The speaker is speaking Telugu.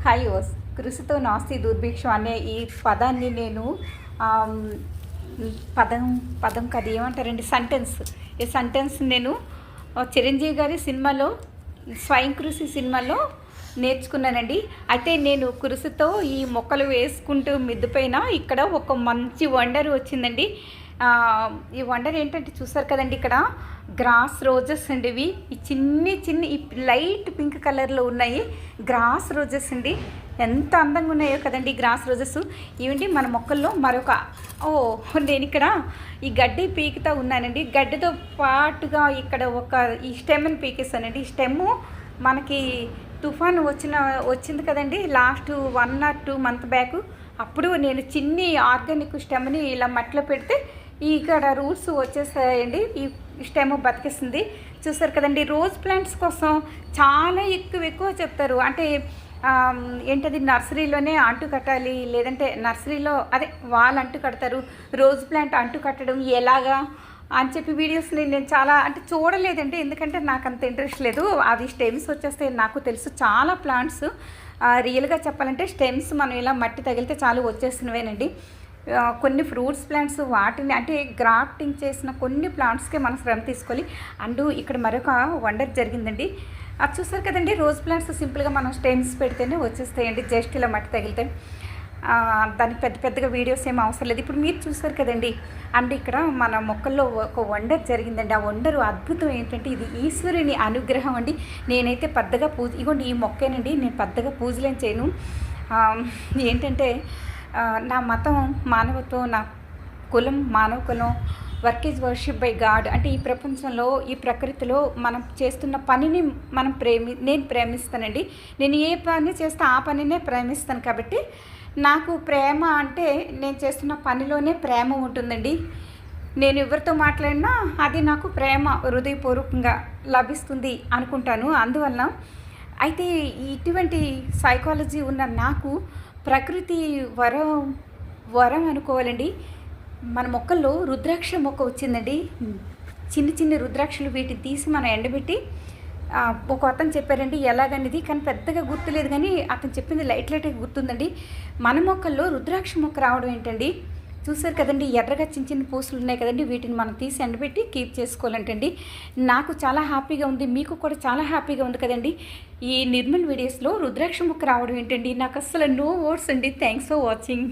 హాయ్ ఓస్ కృషితో నాస్తి దుర్భిక్షం అనే ఈ పదాన్ని నేను ఆమ్, పదం పదం కాదు ఏమంటారండి సెంటెన్స్. ఈ సెంటెన్స్ నేను చిరంజీవి గారి సినిమాలో స్వయం కృషి సినిమాలో నేర్చుకున్నానండి. అయితే నేను కృషితో ఈ మొక్కలు వేసుకుంటూ మిద్దుపైన ఇక్కడ ఒక మంచి వండర్ వచ్చిందండి. ఈ వండర్ ఏంటంటే చూసారు కదండి, ఇక్కడ గ్రాస్ రోజెస్ అండి. ఇవి ఈ చిన్ని ఈ లైట్ పింక్ కలర్లో ఉన్నాయి గ్రాస్ రోజెస్ అండి. ఎంత అందంగా ఉన్నాయో కదండి ఈ గ్రాస్ రోజెస్. ఇవండి మన మొక్కల్లో మరొక నేను ఇక్కడ ఈ గడ్డి పీకుతా ఉన్నానండి. గడ్డితో పాటుగా ఇక్కడ ఈ స్టెమ్ని పీకేస్తానండి. ఈ స్టెమ్ మనకి తుఫాను వచ్చింది కదండి లాస్ట్ 1 or 2 months బ్యాక్. అప్పుడు నేను చిన్ని ఆర్గానిక్ స్టెమ్ని ఇలా మట్టిలో పెడితే ఇక్కడ రూట్స్ వచ్చేసాయండి. ఈ స్టెమ్ బతికిస్తుంది. చూసారు కదండి, రోజ్ ప్లాంట్స్ కోసం చాలా ఎక్కువ చెప్తారు. అంటే ఏంటది, నర్సరీలోనే అంటు కట్టాలి, లేదంటే నర్సరీలో వాళ్ళు అంటు కడతారు. రోజ్ ప్లాంట్ అంటు కట్టడం ఎలాగా అని చెప్పి వీడియోస్ని నేను చాలా చూడలేదండి, ఎందుకంటే నాకు అంత ఇంట్రెస్ట్ లేదు. అవి స్టెమ్స్ వచ్చేస్తే నాకు తెలుసు. చాలా ప్లాంట్స్ రియల్గా చెప్పాలంటే స్టెమ్స్ మనం ఇలా మట్టి తగిలితే చాలు వచ్చేసినవేనండి. కొన్ని ఫ్రూట్స్ ప్లాంట్స్ వాటిని గ్రాఫ్టింగ్ చేసిన కొన్ని ప్లాంట్స్కే మనం శ్రమ తీసుకోవాలి. అండ్ ఇక్కడ మరొక వండర్ జరిగిందండి. అది చూసారు కదండి, రోజ్ ప్లాంట్స్ సింపుల్గా మనం స్టెమ్స్ పెడితేనే వచ్చేస్తాయండి, జస్ట్ ఇలా మట్టి తగిలితే. దానికి పెద్దగా వీడియోస్ ఏం అవసరం లేదు. ఇప్పుడు మీరు చూసారు కదండి. అండ్ ఇక్కడ మన మొక్కల్లో ఒక వండర్ జరిగిందండి. ఆ వండరు అద్భుతం ఏంటంటే ఇది ఈశ్వరుని అనుగ్రహం అండి. నేనైతే పెద్దగా ఇగోండి ఈ మొక్కేనండి, నేను పెద్దగా పూజలేం చేయను. ఏంటంటే నా మతం మానవత్వం, నా కులం మానవ కులం, work is worship by God. అంటే ఈ ప్రపంచంలో ఈ ప్రకృతిలో మనం చేస్తున్న పనిని నేను ప్రేమిస్తానండి. నేను ఏ పని చేస్తే ఆ పనినే ప్రేమిస్తాను. కాబట్టి నాకు ప్రేమ అంటే నేను చేస్తున్న పనిలోనే ప్రేమ ఉంటుందండి. నేను ఎవరితో మాట్లాడినా అది నాకు ప్రేమ హృదయపూర్వకంగా లభిస్తుంది అనుకుంటాను. అందువల్ల అయితే ఇటువంటి సైకాలజీ ఉన్న నాకు ప్రకృతి వరం అనుకోవాలండి. మన మొక్కల్లో రుద్రాక్ష మొక్క వచ్చిందండి. చిన్ని రుద్రాక్షలు, వీటిని తీసి మనం ఎండబెట్టి ఒక అతను చెప్పారండి ఎలాగనేది, కానీ పెద్దగా గుర్తులేదు. కానీ అతను చెప్పింది లైట్గా గుర్తుందండి. మన మొక్కల్లో రుద్రాక్ష మొక్క రావడం ఏంటండి, చూసారు కదండి, ఎర్రగా చిన్న పూసలు ఉన్నాయి కదండి, వీటిని మనం తీసి ఎండబెట్టి కీప్ చేసుకోవాలంటండి. నాకు చాలా హ్యాపీగా ఉంది, మీకు కూడా చాలా హ్యాపీగా ఉంది కదండి. ఈ నిర్మల్ వీడియోస్లో రుద్రాక్ష మొక్క రావడం ఏంటండి, నాకు అసలు నో వర్డ్స్ అండి. Thanks for watching.